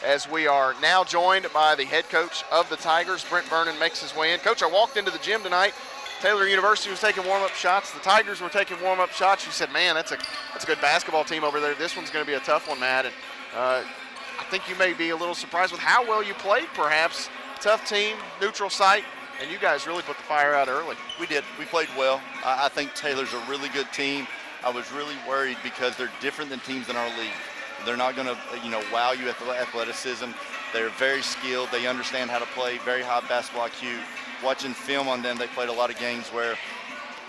as we are now joined by the head coach of the Tigers. Brent Vernon makes his way in. Coach, I walked into the gym tonight. Taylor University was taking warm-up shots. The Tigers were taking warm-up shots. You said, man, that's a good basketball team over there. This one's going to be a tough one, Matt. And I think you may be a little surprised with how well you played, perhaps. Tough team, neutral site, and you guys really put the fire out early. We did. We played well. I think Taylor's a really good team. I was really worried because they're different than teams in our league. They're not going to, wow you with athleticism. They're very skilled. They understand how to play, very high basketball IQ. Watching film on them, they played a lot of games where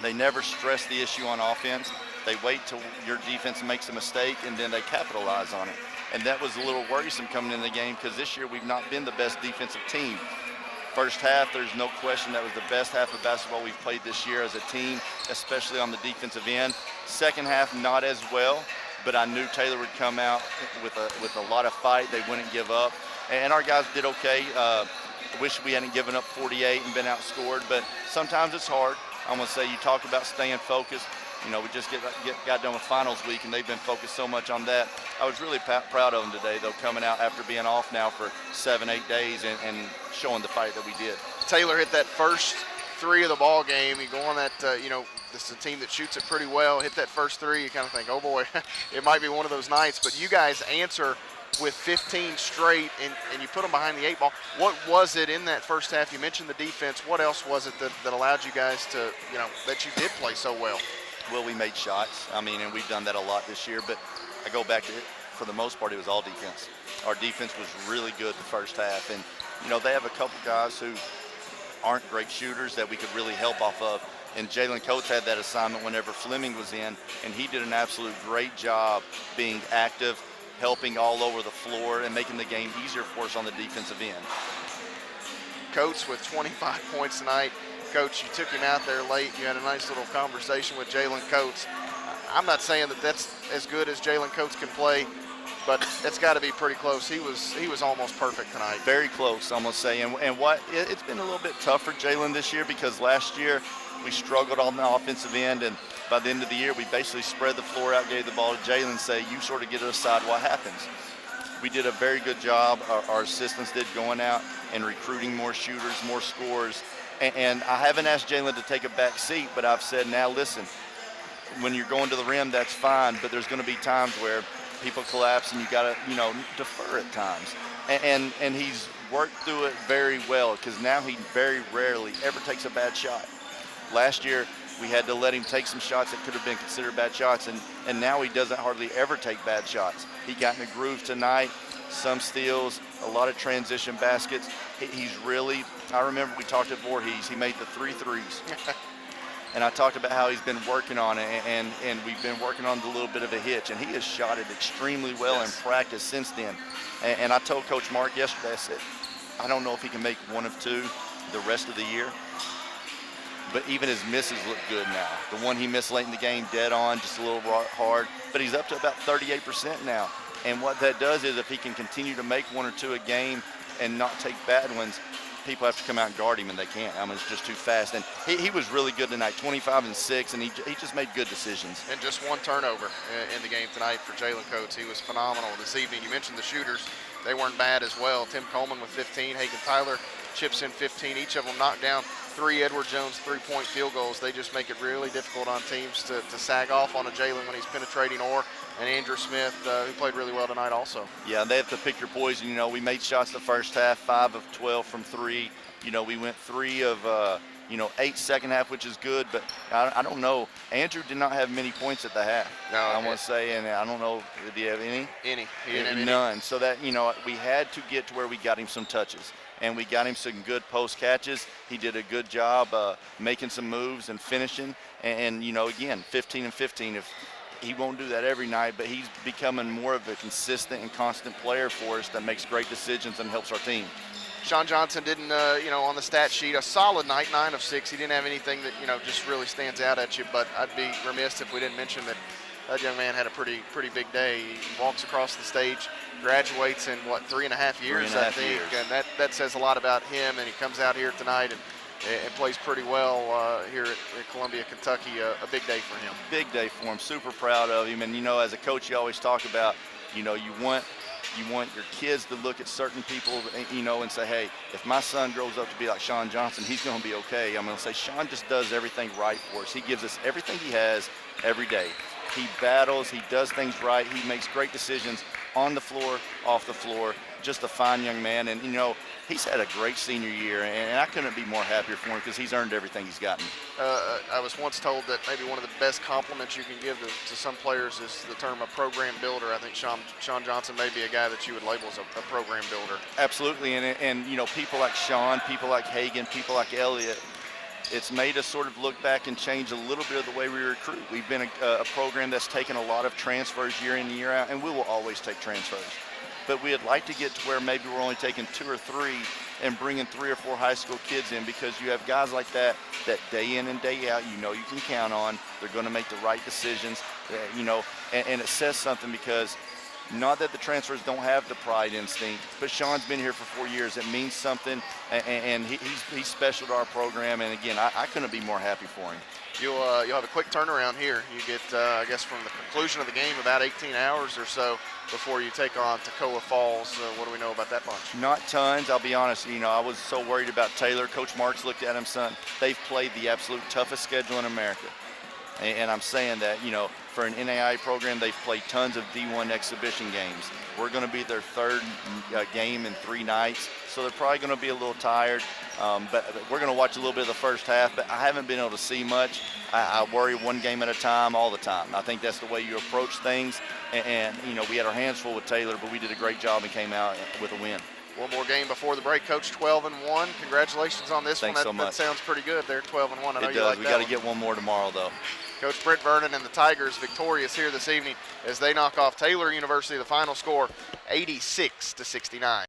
they never stress the issue on offense. They wait till your defense makes a mistake, and then they capitalize on it. And that was a little worrisome coming in the game because this year we've not been the best defensive team. First half, there's no question that was the best half of basketball we've played this year as a team, especially on the defensive end. Second half, not as well, but I knew Taylor would come out with a lot of fight. They wouldn't give up, and our guys did okay. I wish we hadn't given up 48 and been outscored, but sometimes it's hard. I'm going to say you talk about staying focused. We just got done with finals week, and they've been focused so much on that. I was really proud of them today, though, coming out after being off now for 7-8 days and showing the fight that we did. Taylor hit that first three of the ball game. You go on that, this is a team that shoots it pretty well. Hit that first three, you kind of think, oh boy, it might be one of those nights. But you guys answer with 15 straight, and you put them behind the 8 ball. What was it in that first half? You mentioned the defense. What else was it that allowed you guys to, that you did play so well? Well, we made shots. And we've done that a lot this year. But I go back to it, for the most part, it was all defense. Our defense was really good the first half. And, they have a couple guys who aren't great shooters that we could really help off of. And Jalen Coates had that assignment whenever Fleming was in, and he did an absolute great job being active, helping all over the floor, and making the game easier for us on the defensive end. Coates with 25 points tonight. Coach, you took him out there late. You had a nice little conversation with Jalen Coates. I'm not saying that that's as good as Jalen Coates can play, but it's got to be pretty close. He was almost perfect tonight. Very close, I'm going to say. And it's been a little bit tough for Jalen this year because last year we struggled on the offensive end, and by the end of the year we basically spread the floor out, gave the ball to Jalen, say, you sort of get to decide what happens. We did a very good job, our assistants did, going out and recruiting more shooters, more scorers. And I haven't asked Jalen to take a back seat, but I've said, now listen, when you're going to the rim, that's fine, but there's going to be times where people collapse and you got to, defer at times. And he's worked through it very well because now he very rarely ever takes a bad shot. Last year, we had to let him take some shots that could have been considered bad shots, and now he doesn't hardly ever take bad shots. He got in a groove tonight, some steals, a lot of transition baskets. He's really, I remember we talked at Voorhees, he made the 3 threes. And I talked about how he's been working on it, and we've been working on a little bit of a hitch, and he has shot it extremely well in practice since then. And I told Coach Mark yesterday, I said, I don't know if he can make 1 of 2 the rest of the year. But even his misses look good now. The one he missed late in the game, dead on, just a little hard. But he's up to about 38% now. And what that does is if he can continue to make 1 or 2 a game and not take bad ones, people have to come out and guard him, and they can't. It's just too fast. And he was really good tonight, 25 and 6, and he just made good decisions. And just 1 turnover in the game tonight for Jalen Coates. He was phenomenal this evening. You mentioned the shooters. They weren't bad as well. Tim Coleman with 15, Hagan Tyler chips in 15. Each of them knocked down 3 Edward Jones 3-point field goals. They just make it really difficult on teams to sag off on a Jalen when he's penetrating, and Andrew Smith, who played really well tonight also. Yeah, they have to pick your poison. We made shots the first half, 5 of 12 from 3. We went 3 of 8 second half, which is good, but I don't know. Andrew did not have many points at the half. No, I want to say, and I don't know, did he have any? He didn't have none. Any. So that, we had to get to where we got him some touches. And we got him some good post catches. He did a good job making some moves and finishing. And again, 15 and 15. If he won't do that every night, but he's becoming more of a consistent and constant player for us that makes great decisions and helps our team. Sean Johnson didn't, on the stat sheet, a solid night, 9 of 6. He didn't have anything that, just really stands out at you. But I'd be remiss if we didn't mention that young man had a pretty big day. He walks across the stage, graduates in, 3.5 years, I think. And that says a lot about him. And he comes out here tonight and plays pretty well here at Columbia, Kentucky. A big day for him. Big day for him. Super proud of him. And, as a coach, you always talk about, you want You want your kids to look at certain people, you know, and say, hey, if my son grows up to be like Sean Johnson, he's going to be okay. I'm going to say Sean just does everything right for us. He gives us everything he has every day. He battles, he does things right, he makes great decisions on the floor, off the floor. Just a fine young man, and you know, he's had a great senior year, and I couldn't be more happier for him because he's earned everything he's gotten. I was once told that maybe one of the best compliments you can give to some players is the term a program builder. I think Sean Johnson may be a guy that you would label as a program builder. Absolutely, and you know, people like Sean, people like Hagan, people like Elliott, it's made us sort of look back and change a little bit of the way we recruit. We've been a program that's taken a lot of transfers year in and year out, and we will always take transfers. But we'd like to get to where maybe we're only taking 2 or 3 and bringing 3 or 4 high school kids in, because you have guys like that day in and day out, you know, you can count on. They're going to make the right decisions, you know, and it says something, because not that the transfers don't have the pride instinct, but Sean's been here for 4 years. It means something, and he's special to our program. And again, I couldn't be more happy for him. You'll have a quick turnaround here. You get, I guess, from the conclusion of the game, about 18 hours or so before you take on Toccoa Falls. What do we know about that bunch? Not tons, I'll be honest. You know, I was so worried about Taylor. Coach Marks looked at him, son. They've played the absolute toughest schedule in America. And I'm saying that, you know, for an NAIA program, they've played tons of D1 exhibition games. We're going to be their 3rd game in 3 nights, so they're probably going to be a little tired. But we're going to watch a little bit of the first half, but I haven't been able to see much. I worry one game at a time all the time. I think that's the way you approach things. And you know, we had our hands full with Taylor, but we did a great job and came out with a win. One more game before the break, Coach. 12-1. Congratulations on this Thanks one. So much. That sounds pretty good. They're 12-1. I know It you does. like We that got to one. get one more tomorrow, though. Coach Brent Vernon and the Tigers victorious here this evening as they knock off Taylor University. The final score, 86-69.